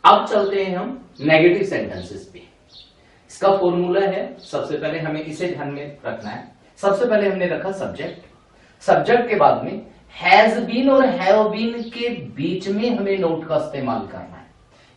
अब चलते हैं हम नेगेटिव सेंटेंसेस पे। इसका फॉर्मूला है, सबसे पहले हमें इसे ध्यान में रखना है। सबसे पहले हमने रखा सब्जेक्ट, सब्जेक्ट के बाद में हैज बीन और हैव बीन के बीच में हमें नोट का इस्तेमाल करना है।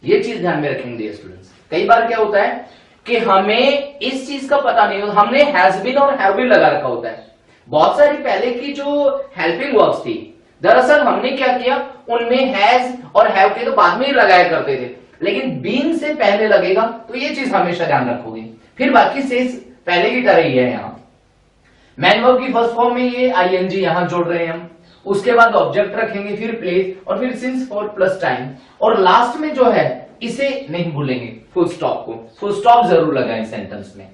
ये चीज ध्यान में रखेंगे स्टूडेंट्स। कई बार क्या होता है कि हमें इस चीज का पता नहीं होता, हमने हैज बीन और हैव बीन लगा रखा होता है। बहुत सारी पहले की जो हेल्पिंग वर्ब्स थी, दरअसल हमने क्या किया, उनमें हैज और हैव के तो बाद में ही लगाया करते थे, लेकिन बीन से पहले लगेगा, तो ये चीज हमेशा ध्यान रखोगे। फिर बाकी शेष पहले की तरह ही है। यहां मैन वर्ब की फर्स्ट फॉर्म में ये आईएनजी यहां जोड़ रहे हैं हम, उसके बाद ऑब्जेक्ट रखेंगे, फिर प्लेस, और फिर सिंस, फॉर, प्लस टाइम, और लास्ट में जो है इसे नहीं भूलेंगे, फुल स्टॉप को। फुल स्टॉप जरूर लगाएं सेंटेंस में।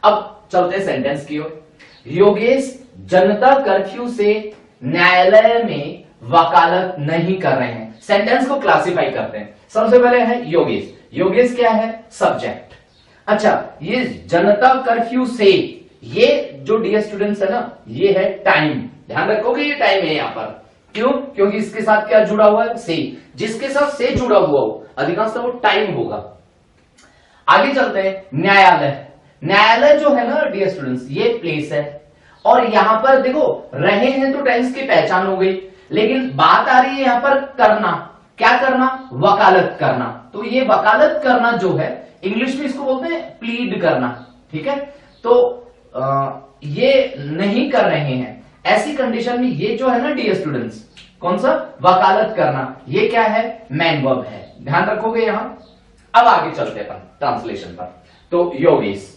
अब चलते सेंटेंस की ओर। योगेश जनता कर्फ्यू से न्यायालय में वकालत नहीं कर रहे हैं। सेंटेंस को क्लासिफाई करते हैं। सबसे पहले है योगेश। योगेश क्या है? सब्जेक्ट। अच्छा, ये जनता कर्फ्यू से, ये जो डियर स्टूडेंट्स है ना, ये है टाइम। ध्यान रखोगे ये टाइम है यहां पर। क्यों? क्योंकि इसके साथ क्या जुड़ा हुआ है? से। जिसके साथ से जुड़ा हुआ हो अधिकांश वो टाइम होगा। आगे चलते हैं। न्यायालय। न्यायालय जो है ना डियर स्टूडेंट्स, ये प्लेस है, और यहां पर देखो रहे हैं तो टेंस की पहचान हो गई, लेकिन बात आ रही है यहां पर करना। क्या करना? वकालत करना। तो ये वकालत करना जो है, इंग्लिश में इसको बोलते हैं प्लीड करना। ठीक है, तो ये नहीं कर रहे हैं, ऐसी कंडीशन में ये जो है ना डियर स्टूडेंट्स, कौन सा? वकालत करना, ये क्या है? मैन वर्ब है। ध्यान रखोगे यहां। अब आगे चलते हैं ट्रांसलेशन पर। तो योगेश,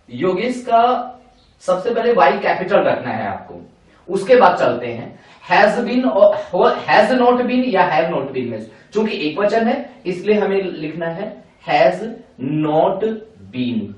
योगेश का सबसे पहले वाई कैपिटल रखना है आपको। उसके बाद चलते हैं हैज बीन और हैज नॉट बीन या हैव नॉट बीन में, चूंकि एक वचन है इसलिए हमें लिखना है हैज नॉट बीन।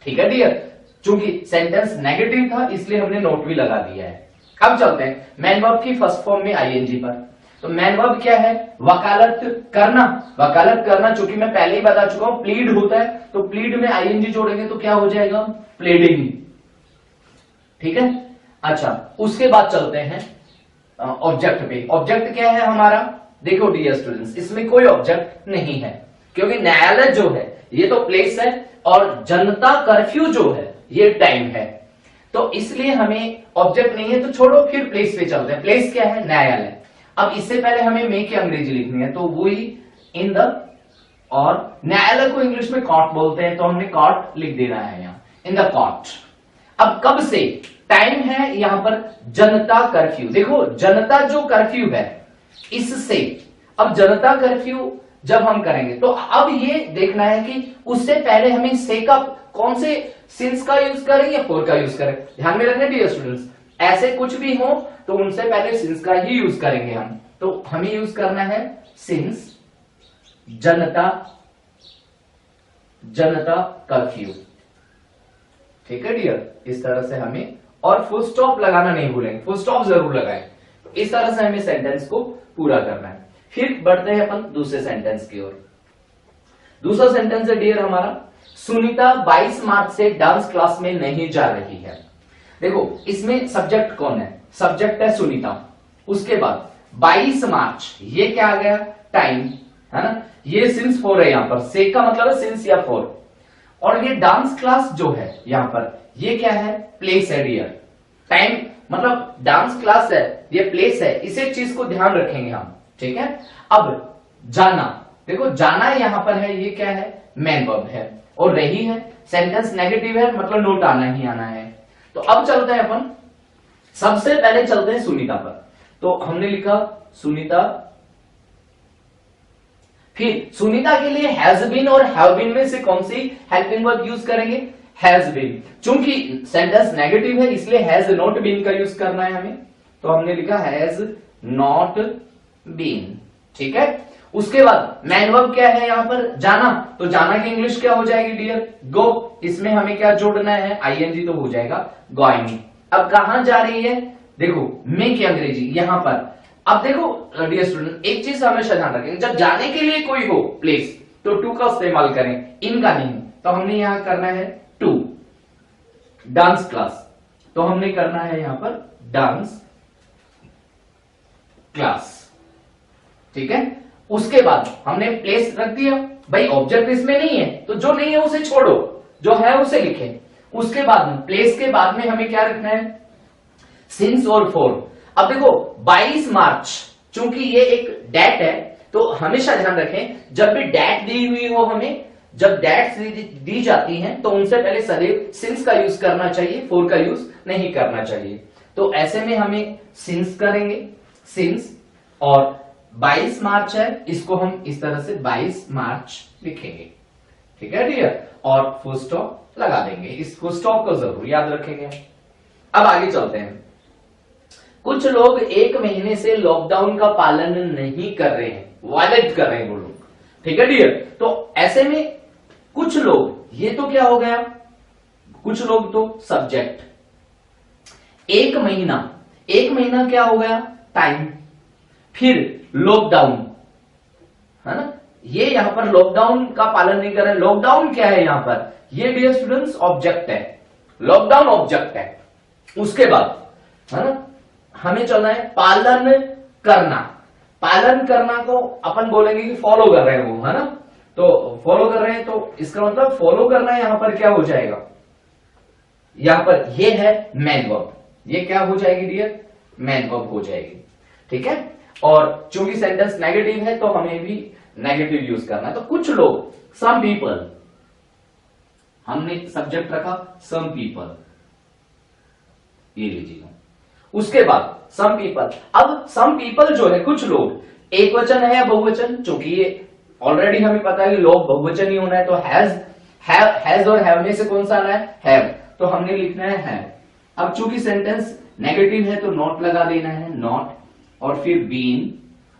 ठीक है डियर, चूंकि सेंटेंस नेगेटिव था इसलिए हमने नोट भी लगा दिया है। अब चलते हैं मैन वर्ब की फर्स्ट फॉर्म में आईएनजी पर। तो मैन वर्ब क्या है? वकालत करना। वकालत करना, चूंकि मैं पहले ही बता चुका हूं प्लीड होता है, तो प्लीड में आईएनजी जोड़ेंगे तो क्या हो जाएगा? प्लीडिंग। ठीक है, अच्छा उसके बाद चलते हैं ऑब्जेक्ट पे। ऑब्जेक्ट क्या है हमारा? देखो डियर स्टूडेंट्स, इसमें कोई ऑब्जेक्ट नहीं है, क्योंकि न्यायालय जो है ये तो प्लेस है, और जनता कर्फ्यू जो है ये टाइम है, तो इसलिए हमें ऑब्जेक्ट नहीं है। तो छोड़ो, फिर प्लेस पे चलते हैं। प्लेस क्या है? न्यायालय। अब इससे पहले हमें मे की अंग्रेजी लिखनी है, तो वही इन द, और न्यायालय को इंग्लिश में कोर्ट बोलते हैं, तो हमने कोर्ट लिख देना है यहां, इन द कोर्ट। अब कब से? टाइम है यहां पर जनता कर्फ्यू। देखो जनता जो कर्फ्यू है इससे, अब जनता कर्फ्यू जब हम करेंगे तो अब ये देखना है कि उससे पहले हमें से का कौन से सिंस का यूज करें या फोर का यूज करें। ध्यान में रखना डियर स्टूडेंट्स, ऐसे कुछ भी हो तो उनसे पहले सिंस का ही यूज करेंगे हम। तो हमें यूज करना है सिंस जनता, जनता कर्फ्यू। ठीक है डियर, इस तरह से हमें, और फुल स्टॉप लगाना नहीं भूलेंगे, फुल स्टॉप जरूर लगाएं। इस तरह से हमें सेंटेंस को पूरा करना है। फिर बढ़ते हैं अपन दूसरे सेंटेंस की ओर। दूसरा सेंटेंस है डियर हमारा, सुनीता 22 मार्च से डांस क्लास में नहीं जा रही है। देखो इसमें सब्जेक्ट कौन है? सब्जेक्ट है सुनीता। उसके बाद 22 मार्च, ये क्या आ गया? टाइम है ना, ये सिंस फोर है यहां पर, से का मतलब है सिंस या फोर, और ये डांस क्लास जो है यहां पर, ये क्या है? प्लेस है डियर। टाइम मतलब डांस क्लास है, ये प्लेस है, इसे चीज को ध्यान रखेंगे हम। ठीक है, अब जाना, देखो जाना यहां पर है, ये क्या है? मैन वर्ब है, और रही है सेंटेंस नेगेटिव है, मतलब नोट आना ही आना है। तो अब चलते हैं अपन, सबसे पहले चलते हैं सुनीता पर। तो हमने लिखा सुनीता, फिर सुनीता के लिए हैज बीन और हैव बीन में से कौन सी हेल्पिंग वर्ब यूज करेंगे? Has been. चूंकि सेंटेंस नेगेटिव है इसलिए हैज नॉट बीन का यूज करना है हमें, तो हमने लिखा हैज नॉट बीन। ठीक है, उसके बाद मैन वर्ब क्या है यहां पर? जाना। तो जाना की इंग्लिश क्या हो जाएगी डियर? गो। इसमें हमें क्या जोड़ना है? आईएनजी, तो हो जाएगा गोइंग। अब कहां जा रही है? देखो मे की अंग्रेजी यहां पर। अब देखो डियर स्टूडेंट, एक चीज हमेशा ध्यान रखें, जब जाने के लिए कोई हो प्लेस तो टू का इस्तेमाल करें, इनका नहीं। तो हमने यहां करना है टू। डांस क्लास, तो हमने करना है यहां पर डांस क्लास। ठीक है, उसके बाद हमने प्लेस रख दिया, भाई ऑब्जेक्ट इसमें नहीं है तो जो नहीं है उसे छोड़ो, जो है उसे लिखें। उसके बाद में प्लेस के बाद में हमें क्या रखना है, सिंस और फॉर। अब देखो 22 मार्च, चूंकि ये एक डेट है तो हमेशा ध्यान रखें जब भी डेट दी हुई हो, हमें जब डेट्स दी जाती हैं तो उनसे पहले सदैव सिंस का यूज करना चाहिए, फॉर का यूज नहीं करना चाहिए। तो ऐसे में हमें सिंस करेंगे, सिंस, और 22 मार्च है, इसको हम इस तरह से 22 मार्च लिखेंगे, ठीक है डियर, और फुल स्टॉप लगा देंगे। इस फुल स्टॉप को जरूर याद रखेंगे। अब आगे चलते हैं। कुछ लोग 1 महीने से लॉकडाउन का पालन नहीं कर रहे हैं, वायलेट कर रहे हैं वो लोग, ठीक है डियर। तो ऐसे में कुछ लोग, ये तो क्या हो गया, कुछ लोग तो सब्जेक्ट, 1 महीना, 1 महीना क्या हो गया, टाइम, फिर लॉकडाउन, है ना, ये यहां पर लॉकडाउन का पालन नहीं कर रहे। लॉकडाउन क्या है यहां पर, ये डियर स्टूडेंट्स ऑब्जेक्ट है, लॉकडाउन ऑब्जेक्ट है। उसके बाद है ना हमें चलना है पालन करना। पालन करना को अपन बोलेंगे कि फॉलो कर रहे हैं वो, है ना, तो फॉलो कर रहे हैं तो इसका मतलब फॉलो करना यहां पर क्या हो जाएगा, यहां पर ये है मैन वर्ब, ये क्या हो जाएगी डियर, मैन वर्ब हो जाएगी, ठीक है। और चूंकि सेंटेंस नेगेटिव है तो हमें भी नेगेटिव यूज करना है। तो कुछ लोग, सम पीपल, हमने सब्जेक्ट रखा सम पीपल, ये लीजिएगा। उसके बाद सम पीपल, अब सम पीपल जो है, कुछ लोग, एक वचन है या बहुवचन, चूंकि ये ऑलरेडी हमें पता है कि लोग बहुवचन ही होना है, तो हैज और हैव में से कौन सा आना है, हैव, तो हमने लिखना है हैव। अब चूंकि सेंटेंस नेगेटिव है तो नॉट लगा देना है, नॉट, और फिर बीन,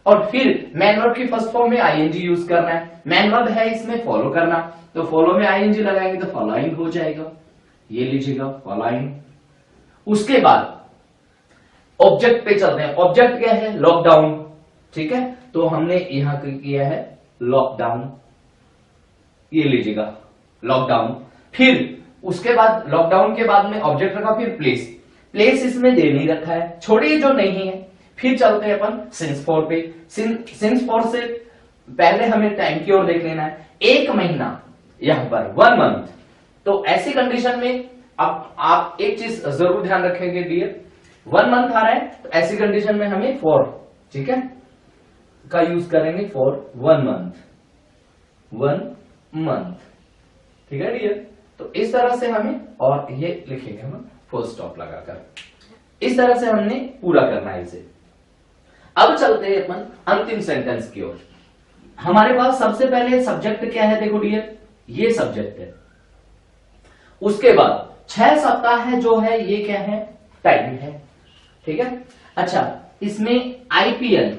और फिर मैन वर्ब की फर्स्ट फॉर्म में आईएनजी यूज करना है। मैन वर्ब है इसमें फॉलो करना, तो फॉलो में आईएनजी लगाएंगे तो फॉलोइंग हो जाएगा, ये लीजिएगा फॉलोइंग। उसके बाद ऑब्जेक्ट पे चलते हैं। ऑब्जेक्ट क्या है, लॉकडाउन, ठीक है, तो हमने यहां किया है लॉकडाउन, ये लीजिएगा लॉकडाउन। फिर उसके बाद लॉकडाउन के बाद में ऑब्जेक्ट रखा, फिर प्लेस, प्लेस इसमें दे नहीं रखा है, छोड़िए जो नहीं है। फिर चलते हैं अपन सिंस फॉर पे। सिंस फॉर से पहले हमें टाइम की ओर देख लेना है। 1 महीना, यहां पर 1 मंथ, तो ऐसी कंडीशन में अब आप एक चीज जरूर ध्यान रखेंगे डियर, 1 मंथ आ रहा है तो ऐसी कंडीशन में हमें फॉर, ठीक है, का यूज करेंगे फॉर 1 मंथ, 1 मंथ, ठीक है डियर। तो इस तरह से हमें, और ये लिखेंगे हम फुल स्टॉप लगाकर, इस तरह से हमने पूरा करना है इसे। अब चलते हैं अपन अंतिम सेंटेंस की ओर। हमारे पास सबसे पहले सब्जेक्ट क्या है, देखो डियर, ये सब्जेक्ट है। उसके बाद 6 सप्ताह है जो है, ये क्या है, टाइम है, ठीक है। अच्छा, इसमें आईपीएल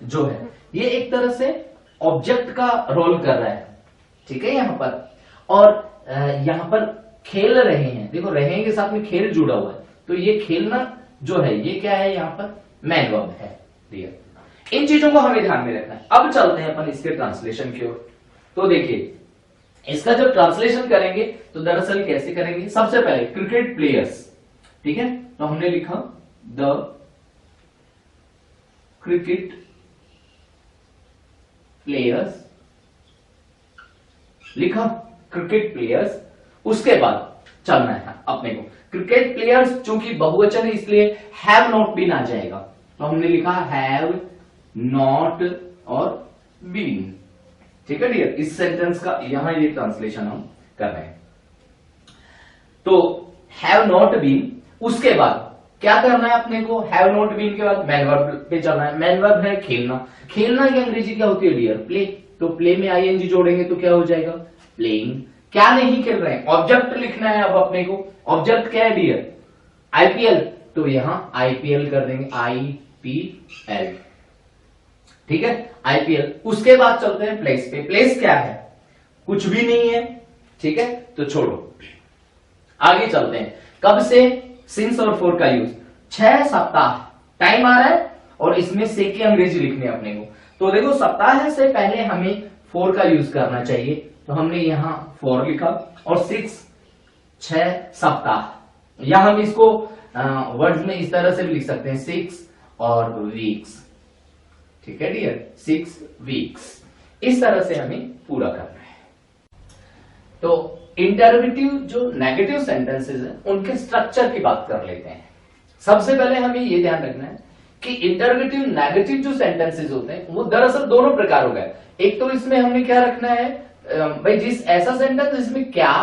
जो है ये एक तरह से ऑब्जेक्ट का रोल कर रहा है, ठीक है यहां पर, और यहां पर खेल रहे हैं, देखो रहे के साथ में खेल जुड़ा हुआ है, तो ये खेलना जो है ये क्या है, यहां पर मैन वर्ब है डियर। इन चीजों को हमें ध्यान में रखना है। अब चलते हैं अपन इसके ट्रांसलेशन की ओर। तो देखिए इसका जब ट्रांसलेशन करेंगे तो दरअसल कैसे करेंगे, सबसे पहले क्रिकेट प्लेयर्स, ठीक है, तो हमने लिखा द क्रिकेट प्लेयर्स, लिखा क्रिकेट प्लेयर्स। उसके बाद चलना है अपने को, क्रिकेट प्लेयर्स चूंकि बहुवचन है इसलिए हैव नॉट बीन आ जाएगा, तो हमने लिखा हैव नॉट और बीन, ठीक है डियर। इस सेंटेंस का यहां ये ट्रांसलेशन हम कर रहे हैं। तो हैव नॉट बीन, उसके बाद क्या करना है अपने को, हैव नॉट बीन के बाद मैन वर्ब पे चलना है। मैन वर्ब है खेलना, खेलना की अंग्रेजी क्या होती है डियर, प्ले, तो प्ले में आईएनजी जोड़ेंगे तो क्या हो जाएगा, प्लेइंग। क्या नहीं खेल रहे हैं, ऑब्जेक्ट लिखना है अब अपने को। ऑब्जेक्ट क्या है डियर, आईपीएल, तो यहां आईपीएल कर देंगे, आईपीएल, ठीक है, आईपीएल। उसके बाद चलते हैं प्लेस पे। प्लेस क्या है, कुछ भी नहीं है, ठीक है, तो छोड़ो। आगे चलते हैं, कब से, सिंस और फॉर का यूज, 6 सप्ताह, टाइम आ रहा है और इसमें से की अंग्रेजी लिखनी है अपने को। तो देखो सप्ताह से पहले हमें फॉर का यूज करना चाहिए, तो हमने यहां फॉर लिखा, और 6 सप्ताह, या हम इसको वर्ड्स में इस तरह से भी लिख सकते हैं 6 और वीक्स, ठीक है डियर, 6 वीक्स। इस तरह से हमें पूरा करना है। तो इंटरोगेटिव जो नेगेटिव सेंटेंसेस है उनके स्ट्रक्चर की बात कर लेते हैं। सबसे पहले हमें ये ध्यान रखना है कि इंटरोगेटिव नेगेटिव जो सेंटेंसेस होते हैं वो दरअसल दोनों प्रकार हो गए। एक तो इसमें हमने क्या रखना है भाई, जिस ऐसा सेंटेंस जिसमें क्या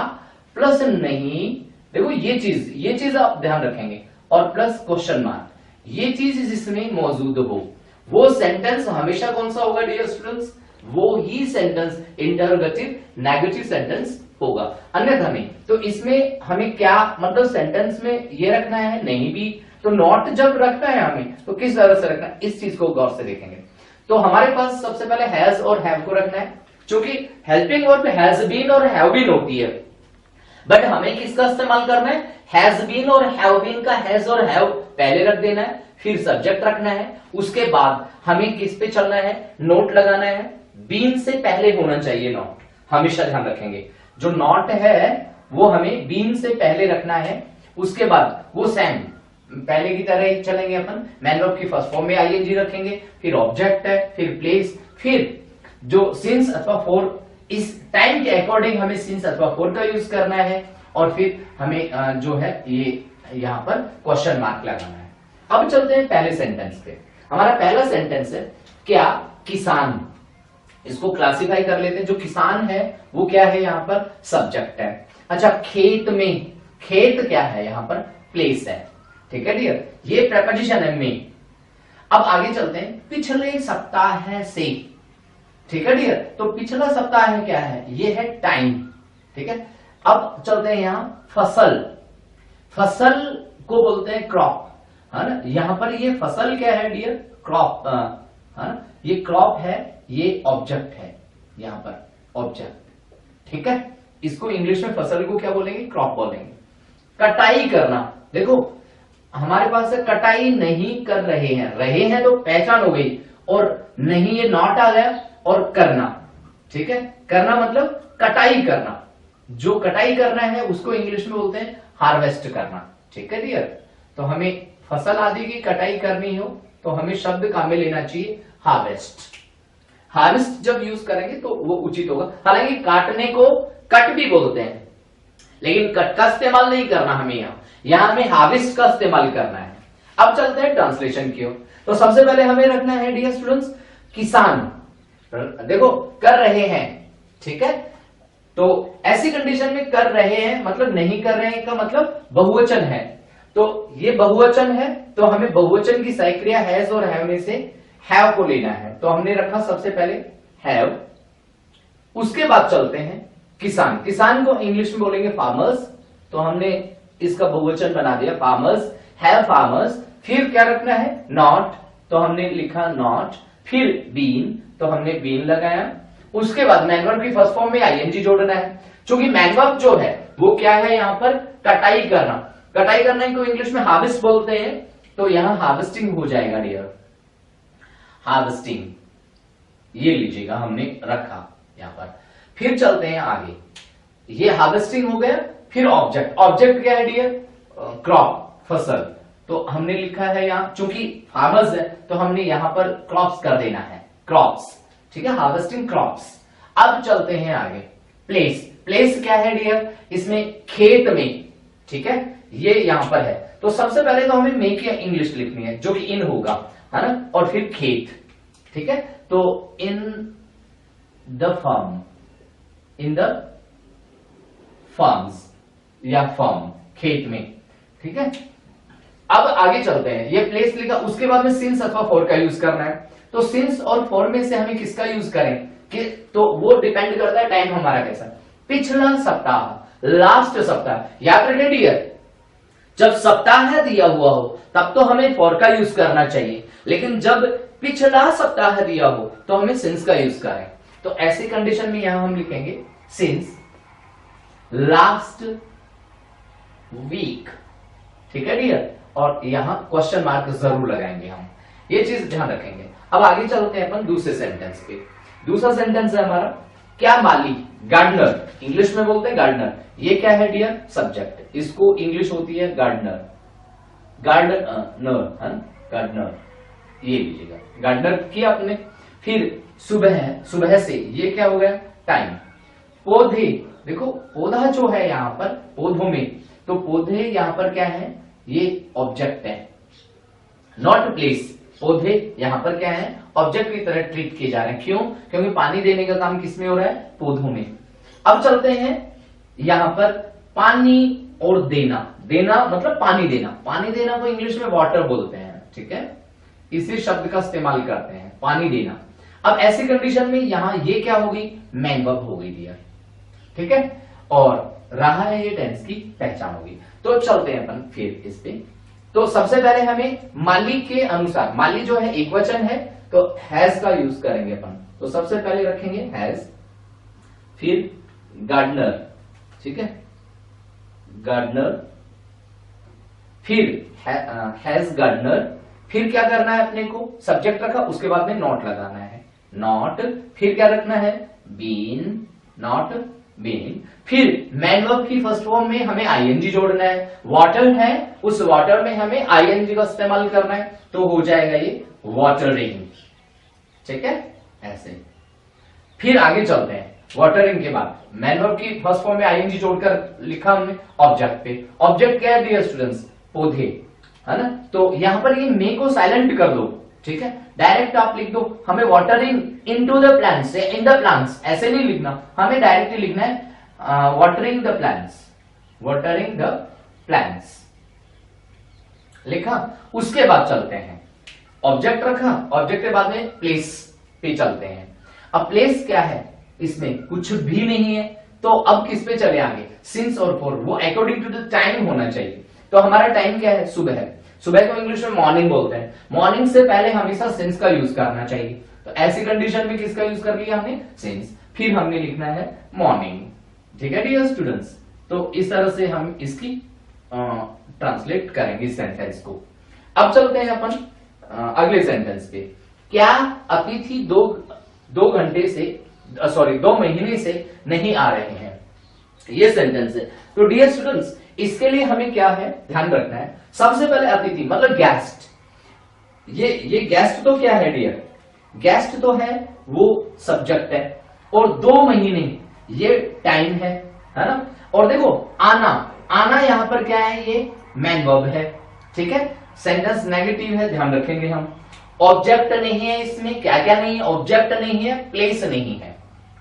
प्लस नहीं, देखो ये चीज आप ध्यान रखेंगे, और प्लस क्वेश्चन मार्क, ये चीज जिसमें मौजूद हो वो सेंटेंस हमेशा कौन सा होगा डियर स्टूडेंट्स, वो ही सेंटेंस इंटरोगेटिव नेगेटिव सेंटेंस होगा, अन्यथा नहीं। तो इसमें हमें क्या मतलब सेंटेंस में ये रखना है, नहीं भी, तो नॉट जब रखना है हमें तो किस तरह से रखना है, इस चीज को गौर से देखेंगे। तो हमारे पास सबसे पहले हैज और हैव को रखना है, क्योंकि हेल्पिंग वर्ब हैज बीन और हैव बीन होती है, बट हमें किसका इस्तेमाल करना है, हैज बीन और हैव बीन का हैज और हैव पहले रख देना है, फिर सब्जेक्ट रखना है, उसके बाद हमें किस पे चलना है, नोट लगाना है, बीन से पहले होना चाहिए नॉट, हमेशा ध्यान रखेंगे। जो नॉट है वो हमें बीन से पहले रखना है, उसके बाद वो सेम पहले की तरह ही चलेंगे अपन, मैन वर्ब की फर्स्ट फॉर्म में आईएनजी रखेंगे, फिर ऑब्जेक्ट है, फिर प्लेस, फिर जो सिंस अथवा फॉर, इस टाइम के अकॉर्डिंग हमें सिंस अथवा फॉर का यूज करना है, और फिर हमें जो है ये यहां पर क्वेश्चन मार्क लगाना है। अब चलते हैं पहले सेंटेंस पे। हमारा पहला सेंटेंस है क्या, किसान। इसको क्लासिफाई कर लेते हैं। जो किसान है वो क्या है, यहां पर सब्जेक्ट है। अच्छा, खेत में, खेत क्या है, यहां पर प्लेस है, ठीक है डियर, ये प्रेपोजिशन है में। अब आगे चलते हैं, पिछले सप्ताह से, ठीक है डियर, तो पिछला सप्ताह है क्या है, ये है टाइम, ठीक है। अब चलते हैं यहां फसल, फसल को बोलते हैं क्रॉप, है ना। यहां पर ये फसल क्या है डियर, क्रॉप, है ना, ये क्रॉप है, ये ऑब्जेक्ट है, यहां पर ऑब्जेक्ट, ठीक है। इसको इंग्लिश में फसल को क्या बोलेंगे, क्रॉप बोलेंगे। कटाई करना, देखो हमारे पास है कटाई नहीं कर रहे हैं तो पहचान हो गई, और नहीं ये नॉट आ गया, और करना, ठीक है, करना मतलब कटाई करना, जो कटाई करना है उसको इंग्लिश में बोलते हैं हार्वेस्ट करना, ठीक है डियर। तो हमें फसल आदि की कटाई करनी हो तो हमें शब्द काम में लेना चाहिए हार्वेस्ट। हार्वेस्ट जब यूज करेंगे तो वो उचित होगा। हालांकि काटने को कट भी बोलते हैं, लेकिन कट का इस्तेमाल नहीं करना हमें, यहां हमें हार्वेस्ट का इस्तेमाल करना है। अब चलते हैं ट्रांसलेशन की ओर। तो सबसे पहले हमें रखना है डियर स्टूडेंट्स, किसान, देखो कर रहे हैं, ठीक है। तो ऐसी कंडीशन में कर रहे हैं मतलब नहीं कर रहे हैं का मतलब बहुवचन है, तो ये बहुवचन है, तो हमें बहुवचन की सहायक क्रिया हैज और हैव में से हैव को लेना है। तो हमने रखा सबसे पहले हैव, उसके बाद चलते हैं किसान। किसान को इंग्लिश में बोलेंगे फार्मर्स, तो हमने इसका बहुवचन बना दिया फार्मर्स, हैव फार्मर्स। फिर क्या रखना है, नॉट, तो हमने लिखा नॉट, फिर बीन, तो हमने बीन लगाया। उसके बाद मैन वर्ब की फर्स्ट फॉर्म में आईएनजी जोड़ना है, क्योंकि मैन वर्ब जो है वो क्या है, यहां पर कटाई करना, कटाई करने को इंग्लिश में हार्वेस्ट बोलते हैं, तो यहां हार्वेस्टिंग हो जाएगा डियर, हार्वेस्टिंग, ये लीजिएगा हमने रखा यहां पर। फिर चलते हैं आगे, ये हार्वेस्टिंग हो गया। फिर ऑब्जेक्ट, ऑब्जेक्ट क्या है डियर, क्रॉप, फसल, तो हमने लिखा है यहां, चूंकि फार्मर्स है तो हमने यहां पर क्रॉप्स कर देना है, क्रॉप्स, ठीक है, हार्वेस्टिंग क्रॉप्स। अब चलते हैं आगे, प्लेस, प्लेस क्या है डियर, इसमें खेत में, ठीक है, ये यहां पर है। तो सबसे पहले तो हमें मेक या इंग्लिश लिखनी है, जो कि इन होगा, है ना, और फिर खेत, ठीक है। तो in the farm, in the farms या फार्म, खेत में, ठीक है। अब आगे चलते हैं, ये प्लेस लिखा, उसके बाद में सिंस अथवा फॉर का यूज करना है। तो सिंस और फॉर में से हमें किसका यूज करें कि, तो वो डिपेंड करता है टाइम हमारा कैसा, पिछला सप्ताह, लास्ट सप्ताह, याद रखें डियर, जब सप्ताह दिया हुआ हो तब तो हमें फॉर का यूज करना चाहिए, लेकिन जब पिछला सप्ताह दिया हो तो हमें सिंस का यूज करें। तो ऐसी कंडीशन में यहां हम लिखेंगे सिंस लास्ट वीक, ठीक है डियर, और यहां क्वेश्चन मार्क जरूर लगाएंगे हम, ये चीज ध्यान रखेंगे। अब आगे चलते हैं अपन दूसरे सेंटेंस पे। दूसरा सेंटेंस है हमारा, क्या माली, गार्डनर, इंग्लिश में बोलते हैं गार्डनर, ये क्या है डियर, सब्जेक्ट, इसको इंग्लिश होती है गार्डनर, गार्डनर है, गार्डनर, ये लीजिएगा, गार्डनर किया आपने। फिर सुबह, सुबह से ये क्या हो गया, टाइम। पौधे, देखो पौधा जो है यहाँ पर पौधों में, तो पौधे यहाँ पर क्या है, ये ऑब्जेक्ट है, नॉट प्लेस। पौधे यहाँ पर क्या है, ऑब्जेक्ट की तरह ट्रीट किए जा रहे हैं। क्यों? क्योंकि पानी देने का काम किसमें हो रहा है, पौधों में। अब चलते हैं यहाँ पर पानी और देना। देना मतलब पानी देना, पानी देना को इंग्लिश में वाटर बोलते हैं, ठीक है, इसी शब्द का इस्तेमाल करते हैं, पानी देना। अब ऐसी कंडीशन में यहां ये क्या होगी, मैन वर्ब हो गई डियर, ठीक है, और रहा है ये टेंस की पहचान होगी। तो चलते हैं अपन फिर इस पे। तो सबसे पहले हमें माली के अनुसार, माली जो है एक वचन है तो हैज का यूज करेंगे अपन। तो सबसे पहले रखेंगे हैज, फिर गार्डनर, ठीक है, गार्डनर, फिर हैज गार्डनर, फिर क्या करना है अपने को, सब्जेक्ट रखा, उसके बाद में नॉट लगाना है, नॉट, फिर क्या रखना है, बीन, नॉट बीन, फिर मैन वर्ब की फर्स्ट फॉर्म में हमें आईएनजी जोड़ना है, वाटर है, उस वाटर में हमें आईएनजी का इस्तेमाल करना है, तो हो जाएगा ये वाटरिंग, ठीक है, ऐसे। फिर आगे चलते हैं, वाटरिंग के बाद मैन वर्ब की फर्स्ट फॉर्म में आईएनजी जोड़कर लिखा हमने ऑब्जेक्ट पे। ऑब्जेक्ट क्या है डियर स्टूडेंट्स, पौधे, है ना। तो यहां पर ये मे को साइलेंट कर दो, ठीक है, डायरेक्ट आप लिख दो, हमें watering into the plants, in the plants ऐसे नहीं लिखना, हमें डायरेक्टली लिखना है watering the plants, watering the plants लिखा। उसके बाद चलते हैं, ऑब्जेक्ट रखा, ऑब्जेक्ट के बाद में प्लेस पे चलते हैं। अब प्लेस क्या है, इसमें कुछ भी नहीं है, तो अब किस पे चले आगे, सिंस और फॉर, वो अकॉर्डिंग टू द टाइम होना चाहिए। तो हमारा टाइम क्या है, सुबह है, सुबह को इंग्लिश में मॉर्निंग बोलते हैं, मॉर्निंग से पहले हमेशा सिंस का यूज करना चाहिए। तो ऐसी कंडीशन में किसका यूज कर लिया हमने, सिंस, फिर हमने लिखना है मॉर्निंग, ठीक है डियर स्टूडेंट्स। तो इस तरह से हम इसकी ट्रांसलेट करेंगे इस सेंटेंस को। अब चलते हैं अपन अगले सेंटेंस पे। क्या अतिथि दो घंटे से, सॉरी 2 महीने से नहीं आ रहे हैं, ये सेंटेंस है। तो डियर स्टूडेंट्स इसके लिए हमें क्या है ध्यान रखना है, सबसे पहले अतिथि मतलब गेस्ट, ये गेस्ट तो क्या है डियर, गेस्ट तो है वो सब्जेक्ट है, और 2 महीने ये टाइम है ना। और देखो आना, आना यहां पर क्या है, ये मैन वर्ब है, ठीक है, सेंटेंस नेगेटिव है, ध्यान रखेंगे हम। ऑब्जेक्ट नहीं है इसमें, क्या क्या नहीं है, ऑब्जेक्ट नहीं है, प्लेस नहीं है,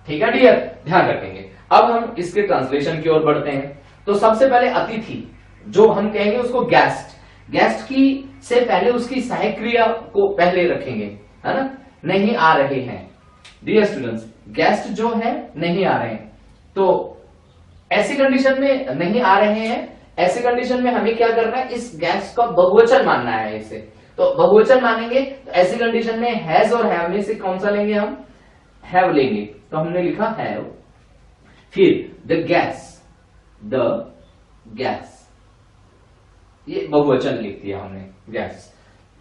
ठीक है डियर, ध्यान रखेंगे। अब हम इसके ट्रांसलेशन की ओर बढ़ते हैं। तो सबसे पहले अतिथि, जो हम कहेंगे उसको गेस्ट, गेस्ट की से पहले उसकी सहायक क्रिया को पहले रखेंगे, है ना। नहीं आ रहे हैं डियर स्टूडेंट्स, गेस्ट जो है नहीं आ रहे हैं, तो ऐसी कंडीशन में नहीं आ रहे हैं, ऐसी कंडीशन में हमें क्या करना है, इस गेस्ट का बहुवचन मानना है इसे। तो बहुवचन मानेंगे तो ऐसी कंडीशन में हैज और हैव में से कौन सा लेंगे हम, हैव लेंगे। तो हमने लिखा हैव, फिर द गैस, द गैस, ये बहुवचन लिख दिया हमने गैस,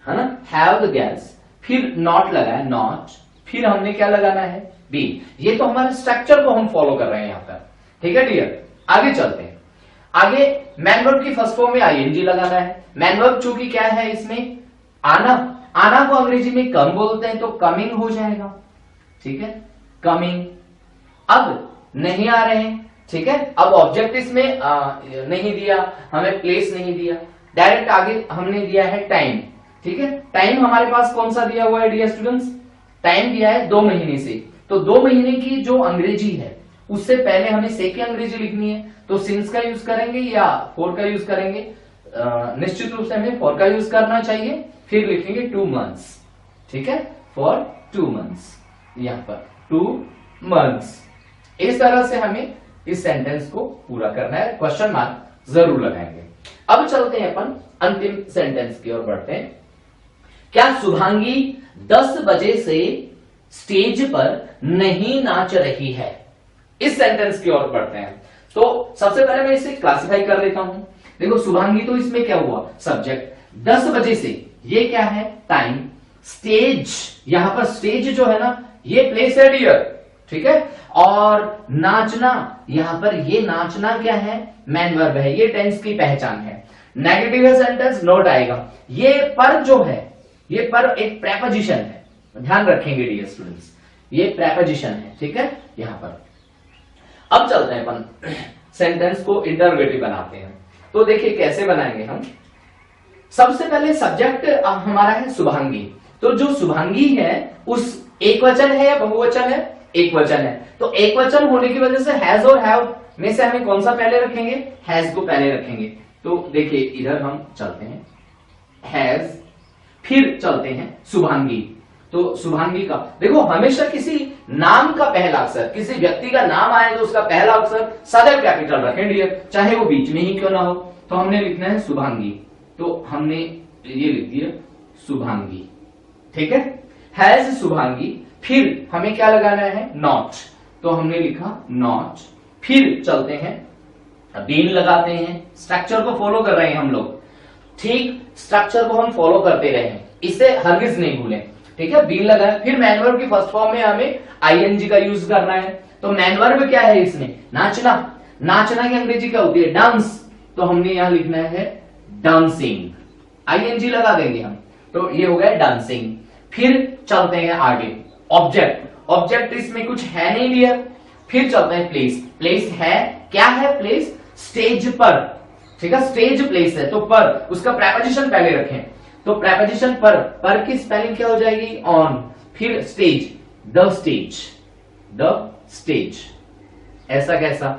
है ना, हैव द गैस, फिर नॉट लगाया नॉट, फिर हमने क्या लगाना है, बी। ये तो हमारे स्ट्रक्चर को हम फॉलो कर रहे हैं यहां पर, ठीक है डियर। आगे चलते हैं, आगे मैन वर्ब की फर्स्ट फॉर्म में आईएनजी लगाना है। मैन वर्ब चूंकि क्या है इसमें आना, आना को अंग्रेजी में कम बोलते हैं, तो कमिंग हो जाएगा, ठीक है, कमिंग। अब नहीं आ रहे हैं, ठीक है, अब ऑब्जेक्ट इसमें नहीं दिया, हमें प्लेस नहीं दिया, डायरेक्ट आगे हमने दिया है टाइम, ठीक है। टाइम हमारे पास कौन सा दिया हुआ है डियर स्टूडेंट्स, टाइम दिया है 2 महीने से, तो 2 महीने की जो अंग्रेजी है उससे पहले हमें से की अंग्रेजी लिखनी है, तो सिंस का यूज करेंगे या फॉर का यूज करेंगे, निश्चित रूप से हमें फॉर का यूज करना चाहिए। फिर लिखेंगे 2 मंथ्स, ठीक है, फॉर 2 मंथ्स, यहां पर 2 मंथ्स। इस तरह से हमें इस सेंटेंस को पूरा करना है, क्वेश्चन मार्क जरूर लगाएंगे। अब चलते हैं अपन अंतिम सेंटेंस की ओर बढ़ते हैं। क्या शुभांगी 10 बजे से स्टेज पर नहीं नाच रही है, इस सेंटेंस की ओर बढ़ते हैं। तो सबसे पहले मैं इसे क्लासिफाई कर लेता हूं। देखो शुभांगी तो इसमें क्या हुआ, सब्जेक्ट, 10 बजे से ये क्या है, टाइम, स्टेज, यहां पर स्टेज जो है ना ये प्लेस है डियर, ठीक है, और नाचना, यहां पर ये नाचना क्या है, मैन वर्ब है, ये टेंस की पहचान है। नेगेटिव है सेंटेंस, नोट आएगा। ये पर जो है ये पर एक प्रेपोजिशन है, ध्यान रखेंगे डियर स्टूडेंट्स, ये प्रेपोजिशन है, ठीक है यहां पर। अब चलते हैं अपन सेंटेंस को इंटरोगेटिव बनाते हैं। तो देखिए कैसे बनाएंगे हम। सबसे पहले सब्जेक्ट हमारा है शुभांगी, तो जो शुभांगी है उस एक वचन है या बहुवचन है, एक वचन है, तो एक वचन होने की वजह से हैज और हैव में से हमें कौन सा पहले रखेंगे, हैज को पहले रखेंगे। तो देखिए इधर हम चलते हैं हैज, फिर चलते हैं शुभांगी। तो शुभांगी का देखो हमेशा किसी नाम का पहला अक्षर, किसी व्यक्ति का नाम आए तो उसका पहला अक्षर सदैव कैपिटल रखें डियर, चाहे वो बीच में ही क्यों ना हो। तो हमने लिखना है शुभांगी, तो हमने ये लिख दिया शुभांगी, ठीक है। हैज शुभांगी, फिर हमें क्या लगाना है नॉट, तो हमने लिखा नॉट। फिर चलते हैं बीन लगाते हैं, स्ट्रक्चर को फॉलो कर रहे हैं हम लोग, ठीक स्ट्रक्चर को हम फॉलो करते रहे, इसे हरगिज नहीं भूलें, ठीक है। बीन लगाए, फिर मैन वर्ब की फर्स्ट फॉर्म में हमें आईएनजी का यूज करना है। तो मैन वर्ब क्या है इसमें, नाचना, नाचना की अंग्रेजी क्या होती है डांस, तो हमने यहां लिखना है डांसिंग, आईएनजी लगा देंगे हम, तो ये हो गया डांसिंग। फिर चलते हैं आगे ऑब्जेक्ट, ऑब्जेक्ट इसमें कुछ है नहीं दिया। फिर चलते हैं प्लेस, प्लेस है, क्या है प्लेस, स्टेज पर, ठीक है स्टेज प्लेस है, तो पर उसका प्रेपोजिशन पहले रखें, तो प्रेपोजिशन पर की स्पेलिंग क्या हो जाएगी ऑन, फिर stage the stage, the stage, ऐसा कैसा,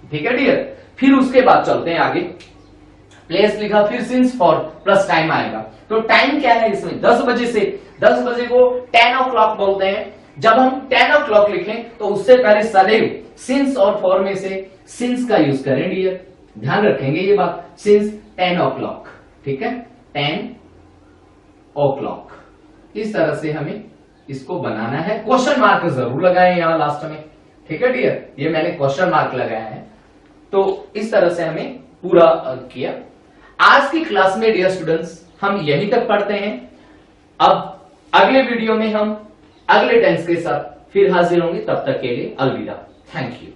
ठीक है डियर। फिर उसके बाद चलते हैं आगे, प्लेस लिखा, फिर सिंस फॉर प्लस टाइम आएगा, तो टाइम क्या है इसमें 10 बजे से, 10 बजे को 10 o'clock बोलते हैं। जब हम 10 o'clock लिखें तो उससे पहले सदैव सिंस और फॉर में से सिंस का यूज करें डियर, ध्यान रखेंगे ये बात, सिंस 10 o'clock, ठीक है 10 o'clock, इस तरह से हमें इसको बनाना है। क्वेश्चन मार्क जरूर लगाएं यहां लास्ट में, ठीक है डियर, ये मैंने क्वेश्चन मार्क लगाया है। तो इस तरह से हमें पूरा किया। आज की क्लास में डियर स्टूडेंट्स हम यहीं तक पढ़ते हैं। अब अगले वीडियो में हम अगले टेंस के साथ फिर हाजिर होंगे, तब तक के लिए अलविदा, थैंक यू।